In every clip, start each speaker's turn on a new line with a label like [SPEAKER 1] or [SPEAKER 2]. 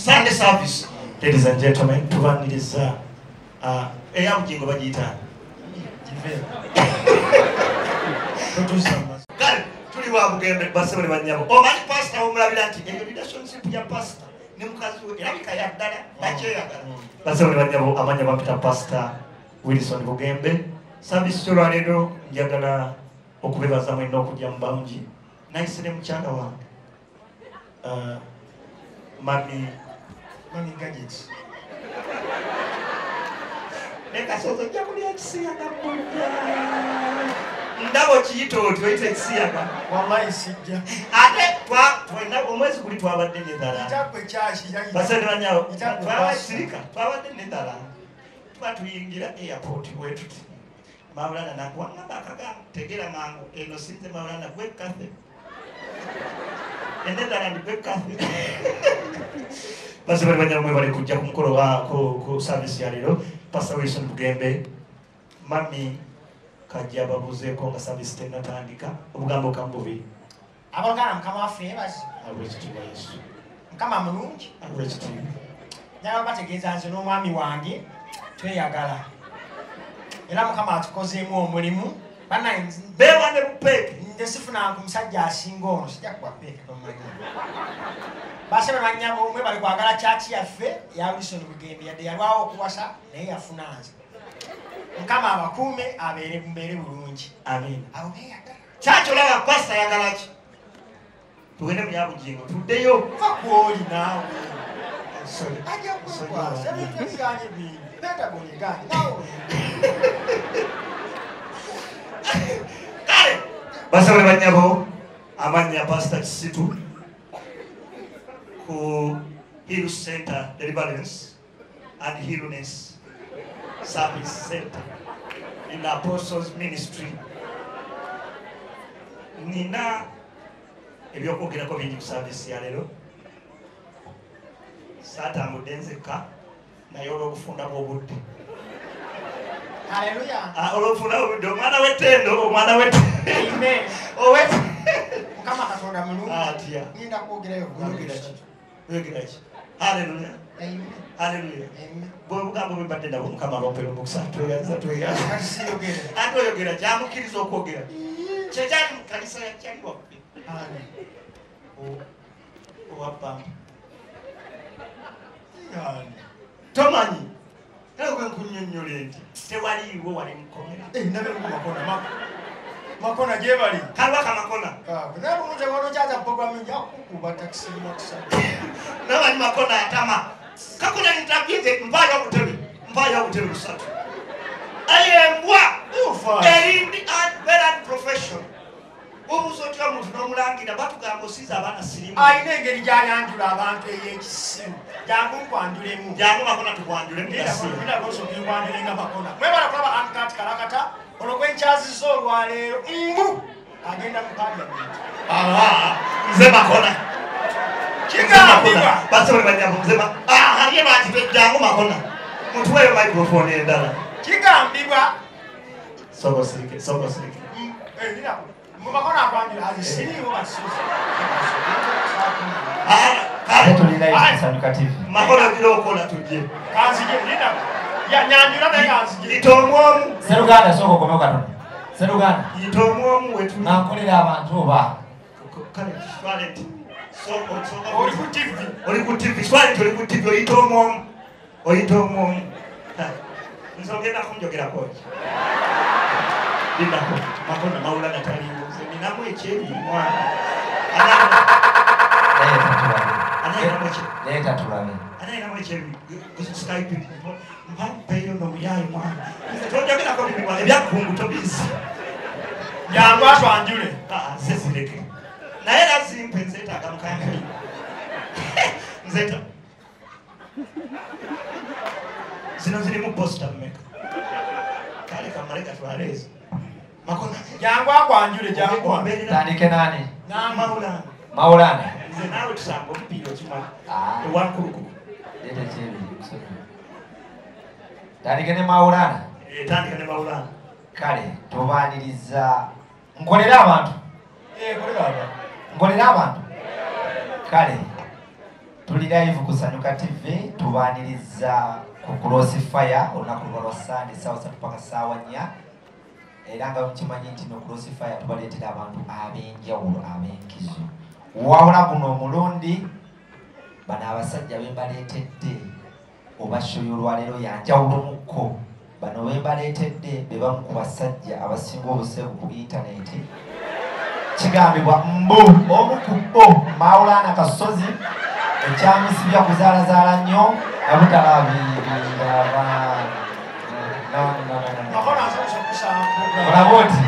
[SPEAKER 1] Sunday service. Ladies and gentlemen, tuvaniriza eyabugingo bagiyita kale tuli wa Bugembe basebole banyabo omanyi pastor omulabira nti eyo relationship ya pastor ne mukazi we erabika ya ddala bakyeyagala basebole banyabo amanya bapita pastor Wilson Bugembe. Service kyolwaleero njagala okubebaza mwena okujja mu bangi nayisire mukyala wange mami gadgets neka sozo jakulia kisiyaga mbuja ndabo kiyito tuite kisiyaga wallahi sijja ate twena omwezi kuli twabadde nedala itakwe kyashi yayi basene banyawo twabasirika twabadde nedala twatuyingira airport wetu Maulana nakwanga bakaga tegera mangu eno sinze Maulana gwe kafe endala ndi gwe kafe basi bali banyamwe bali kujja ku mukolo wa ku service ya lero Pastor Wilson Bugembe mami kajja babuze ko nga service tena tandika obugambo kambubi
[SPEAKER 2] abagana mkama afe basi
[SPEAKER 1] awechitiwa Yesu
[SPEAKER 2] mkama mulungi
[SPEAKER 1] awechitiwa
[SPEAKER 2] nyaba bategeeza nze n'omwami wange tweyagala era mukama atukozeemu omulimu banainzi
[SPEAKER 1] bewane bupeke
[SPEAKER 2] nde sifuna ku musajja asinga ono sijja kuba peke tomanyi basebe banyabo omwe bali kwagala church yaffe ya Wilson Bugembe yadde yalwawo okuwasa naye yafuna nze mukama abakuume abeere mbeere bulungi
[SPEAKER 1] amen
[SPEAKER 2] abo beyagala
[SPEAKER 1] chacho la pastor yagala ki tugende mu yabugingo tuddeyo
[SPEAKER 2] fa kwoli naawe
[SPEAKER 1] sorry
[SPEAKER 2] ajja kwekwaza ebintu ebiganye bingi pentagoni ganye nawe
[SPEAKER 1] kale basabwe banyabo amanya Pastor Kisitu ku Hill Center Deliverance and Healness Service Center in the Apostles Ministry. Nina ebyokwogera ko bingi ku service ya lero satambudde nzekka naye olw'okufunda bw'obudde
[SPEAKER 2] haleluya
[SPEAKER 1] olw'okufunda obudde omwana w'ettendo omwana w'ettendo
[SPEAKER 2] amen
[SPEAKER 1] owet
[SPEAKER 2] mukama katonda mulungi
[SPEAKER 1] atya
[SPEAKER 2] ninda kwogerayo
[SPEAKER 1] yogera ki haleluya
[SPEAKER 2] amen
[SPEAKER 1] haleluya
[SPEAKER 2] amen
[SPEAKER 1] bw'obugambo bwembadde nabo mukama abampera omukisa tweyanza
[SPEAKER 2] kati siyogere
[SPEAKER 1] ate oyogera kyamukkiriza okwogera kyekyali mu kanisa yakyali wabbe owapamba tomanyi era gwe nkunnyonnyola enti tewaliiwo wali mukomera
[SPEAKER 2] ndabe makona makona gye bali
[SPEAKER 1] kalwaka makona
[SPEAKER 2] naye omuntu wano kyaza programu yakukuba takisi makisa
[SPEAKER 1] nabanyi makona atama kakuna nitabize mpaayo obutebe busatu ayembwa erindi adveran profession obuuza otya omuntu n'omulangira batugamba osiza abaana sirimu
[SPEAKER 2] ayina engeri gy'ayanjula abantu ey'ekisiru jangu nkwanjulemu
[SPEAKER 1] jangu makona tukwanjulemu
[SPEAKER 2] ndakwanjulenga makona mwebala kulaba ankati kalakata olwo gwenkyaziza olwaleero mbu agenda mu paliamenti
[SPEAKER 1] nze makona
[SPEAKER 2] kigambibwa
[SPEAKER 1] basobole banyabo nze aliye banti jangu makona mutuweyo microphone endala
[SPEAKER 2] kigambibwa
[SPEAKER 1] sogosirike
[SPEAKER 2] makona akwanjula azisiriiwo basuza
[SPEAKER 1] makona gira okola tujje
[SPEAKER 2] kanzije nina yanyanjula naye kanzije
[SPEAKER 1] ita omwomu
[SPEAKER 3] Seruganda soko komo katono Seruganda
[SPEAKER 1] ita omwomu wetu
[SPEAKER 3] nakolera abantu oba
[SPEAKER 1] kale swaleti
[SPEAKER 2] oli
[SPEAKER 1] ku TV swaleti oli ku TV oyita omwomu nze ogenda kunjogerako Dinako, makona maula nataliwo. Ninamu ekyeri mwana.
[SPEAKER 3] Leta tulabe.
[SPEAKER 1] Anaina mwekyeri. Skype. Mpayo no muyayi mwana. Tojagera ko bibwa ebyakungu tobizi.
[SPEAKER 2] Jangu atwanjule.
[SPEAKER 1] Zezileke. Naye lazimpe nzeta akamukanga. Nzeta. Zino ziri mu poster mmeka. Kale kamaleka twaleza. Makona
[SPEAKER 2] jangu akwanjule jangu
[SPEAKER 3] tandike nani
[SPEAKER 2] na
[SPEAKER 3] Maulana
[SPEAKER 1] nze nawe tusanga omupiira okimala ewankulukulu
[SPEAKER 3] leta chebi tandike ne Maulana
[SPEAKER 1] tandika ne Maulana
[SPEAKER 3] kale tobaniriza nkolera abantu
[SPEAKER 2] kolera abantu
[SPEAKER 3] nkolera abantu kale tuli live ku Sanyuka TV tubaniriza ku Crossfire olunaku lwa Sunday sawa 3 paka sawa 4 era nga mukimanyi nti no Crossfire tubaleetera abantu ab'enjawulo ab'enkizo wabula guno omulundi bano abasajja bembaleetedde oba shoyo olwaleero yanjawulomukko bano bembaleetedde be bamu ku basajja abasinga obuseegu ku intaneti kigambibwa mbu omu ku bo Maulana Kasozi ekyamusibya kuzaalazaala nnyo nabutalabirira olaboti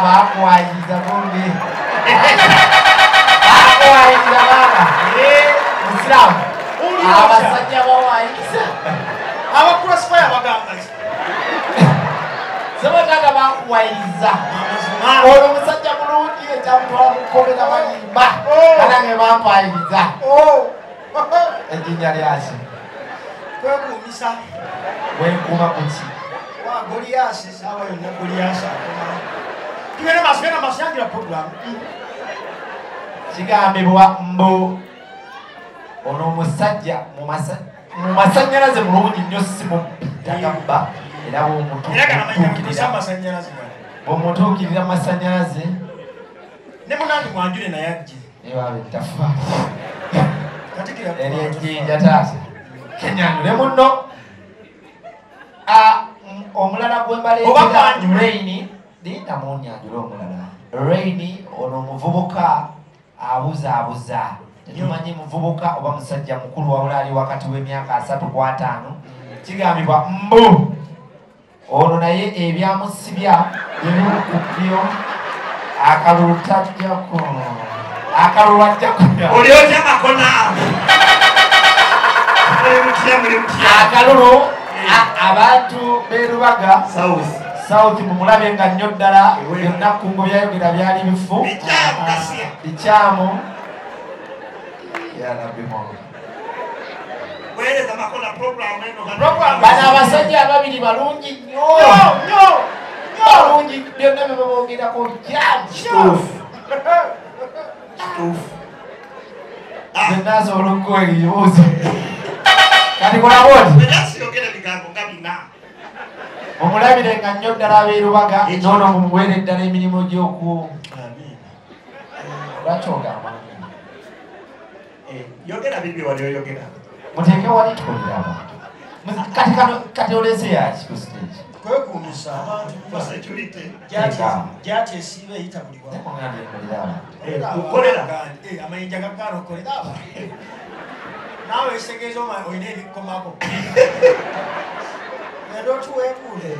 [SPEAKER 3] bakwayiza bombi bakwayiza baana musiramu abasajja bawayiza
[SPEAKER 2] Crossfire bagamba
[SPEAKER 3] sebataga bakuwayiza olwo musajja mulungi ekyamutwala mukolera bayimba kanange bampayiriza ejjinja lyaki
[SPEAKER 2] kwekuumisa
[SPEAKER 3] wenkuuma kuki
[SPEAKER 2] Goliath sawa yonna Goliath tugenda maaso yangira program
[SPEAKER 3] kigambibwa mbu ono omusajja mu masannyalaze mulungi nnyo simutagamba era bwomutuukirira amasannyalaze
[SPEAKER 2] ne munange mwanjule naye ajje
[SPEAKER 3] ewabe tafaali eryejjinja taata kenyanyule munno omulala gwembaleetera Raini linda munyanjule omulala Raini ono omuvubuka abuzaabuza tetumanyi muvubuka oba musajja mukulu wabula ali wakati w'emyaka 3 ku 5 kigambibwa mbu ono naye ebyamusibya ebimukubyo akalulu tajjako akalulu ajjako
[SPEAKER 1] oli otya makona
[SPEAKER 3] akalulu abantu berubaga South mumulabe nga nnyo ddala byonna kungo byayogera byali bifu bikyamu bano abasajja ababiri balungi nnyo balungi byonna byebabogerako bikyamu zenasobola okukola ebibuuzo kati kolaboti mumulabire nga nnyo ddala abeerubaga noono mumuweere ddala emirimu gy'oku lwaki ogamba
[SPEAKER 1] yogera bibi wali oyogera
[SPEAKER 3] muteeke wali tukolera abantu kati olese yaki ku stage
[SPEAKER 2] kwekuumisa gyati esiiba eyita buli amayinja gagana okolera abantu naawe esegeeza olina ebikomako enda otuweekuule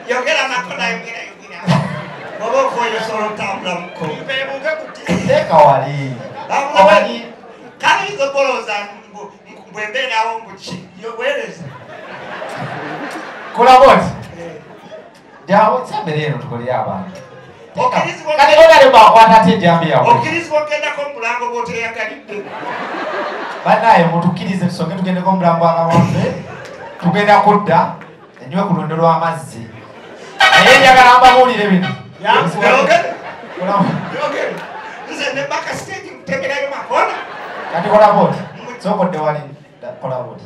[SPEAKER 1] yogera makona yogera oba okoyo osobola otambula muko
[SPEAKER 2] mpeebuke kuti
[SPEAKER 3] teeka wali omanyi
[SPEAKER 1] kayinza okulowooza bwembeerawo muki yobwereza
[SPEAKER 3] kolaboti jawo kyambere eno tukolere abantu kati olale bakwata ate ejambi yawe
[SPEAKER 1] okkirizibwa ogendako omulango gwoteyagalidde
[SPEAKER 3] banaye mutukkirize tusooke tugendeko omulango akawambe tugenda kudda enywe ku lundo lw'amazzi naye njagala mbabuulire bino kati kolaboti sokodde wali kolaboti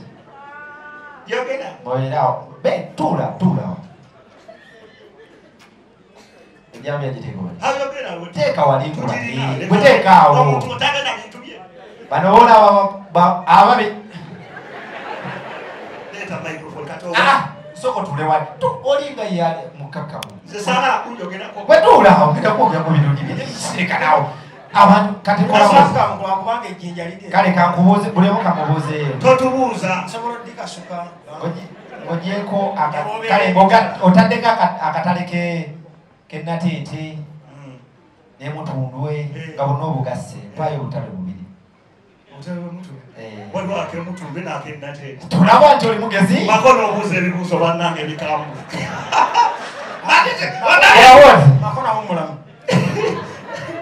[SPEAKER 3] boerawo tuula ejambi agiteeka wali bweteekaawo bano olaba ababi soko tule wali olinga yale mukakamu bwetuula ogenda kwogera ku bintu byesirikanawo abantu kati kale kankubuuze bulemu kamubuuzeeyo
[SPEAKER 1] totubuuza
[SPEAKER 3] ogyeko kale otaddeko akatale kennateete nemutundwe nga bonna obugasse ntwayo obutale bubiri tulaba nti oli mugezi
[SPEAKER 1] makono obuuza ebibuuzo bannange ebikamu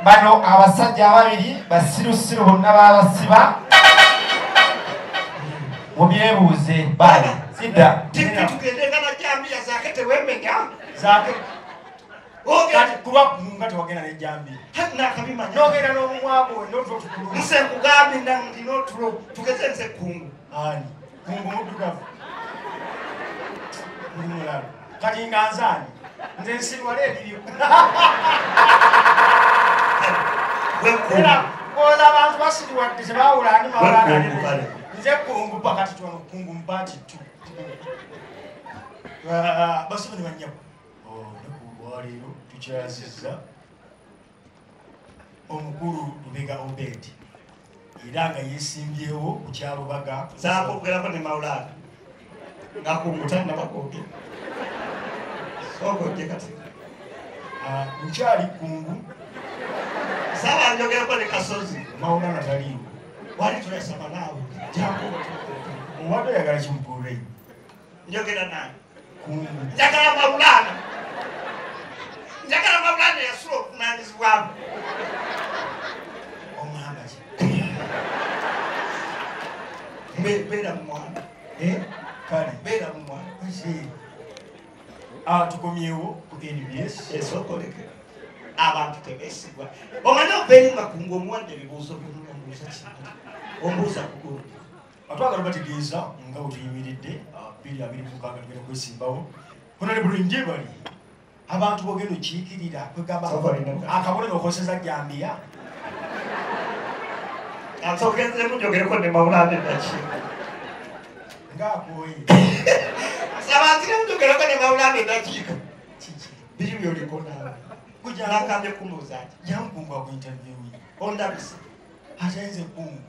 [SPEAKER 3] bano abasajja ababiri basirusiru bonna babasiba mubyebuuze bali sidda
[SPEAKER 1] tugende nga najambiya zake tewemenya
[SPEAKER 2] kati kuba kunga tewagenda nejambi
[SPEAKER 1] nakabimanya
[SPEAKER 2] nogenda n'omumwabo notukulu
[SPEAKER 1] nse nkugambye ndino tulo tugeze nze kungu
[SPEAKER 2] ani kungu muddugavu mulala kati nga nzaani nze nsirwala ebiryo era oza abantu basiriwadde tebawula ani mawulana nze kungu pakati twono kungu mpati tu basibe ne banyabo olwaleero tukyazizza omukulu Lubega Obedi era nga yeesimbyewo ku kyalubaga
[SPEAKER 1] saakogerako ne mawulana nga kunguta nabakoge sogoje kati
[SPEAKER 2] nkyali kungu
[SPEAKER 1] saba njogerako ne kasozi
[SPEAKER 2] mawulana taliiwo
[SPEAKER 1] wali tulasaba naawe
[SPEAKER 2] owadde oyagala kimukuuleyo
[SPEAKER 1] njogera naye
[SPEAKER 2] kungu
[SPEAKER 1] njagala mawulana yasula obuvunaanyizibwamu
[SPEAKER 2] omwamba ki
[SPEAKER 1] beera mumwana
[SPEAKER 2] kale
[SPEAKER 1] beera mumwana
[SPEAKER 2] tukomyewo ku NBS
[SPEAKER 1] esokoleke abantu tebeesigwa omanyi obeeri nga kunga omuwadde ebibuuzo byombuuza ki ombuuza kugulu
[SPEAKER 2] atwagala bategeeza nga wetuyimiridde 226 kwesimbawo honale bulungi bali abantu bogenda okiikirira kwegamba akabonero okoseza jambiya
[SPEAKER 1] ansogenzemu njogereko ne mawulana edaki
[SPEAKER 2] ngaakoye
[SPEAKER 1] sabantire njogereko ne mawulana edakiika biri byoliko naawe nakambye kumbuuza ati
[SPEAKER 2] jankungu ku interview
[SPEAKER 1] ondabisa
[SPEAKER 2] ate nze kungu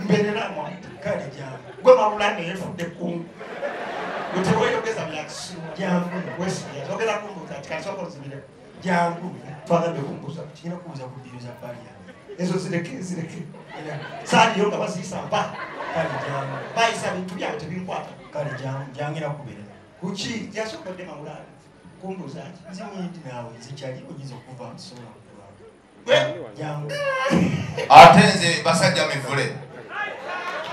[SPEAKER 1] mbereramu
[SPEAKER 2] kale jangu
[SPEAKER 1] gwe mawulana yefudde kungu uteweyogeza byakisuma
[SPEAKER 2] jangu
[SPEAKER 1] wesiogera kumbuuza ati kasoka ozibire
[SPEAKER 2] jangu
[SPEAKER 1] twagadde kumbuuza
[SPEAKER 2] kina kubuuza ku bbiro za palia
[SPEAKER 1] ezo zireke saaliyo nga baziyisa mpa
[SPEAKER 2] kale jangu
[SPEAKER 1] bayisa bintu byawe tebinkwata
[SPEAKER 2] kale jangu jangira kubeera
[SPEAKER 1] kuki yasokodde mawulana kumbuuza ati
[SPEAKER 2] nzimuyindi naawe zikyali oyinza okuva musobola jangu
[SPEAKER 4] ate nze basajja mivule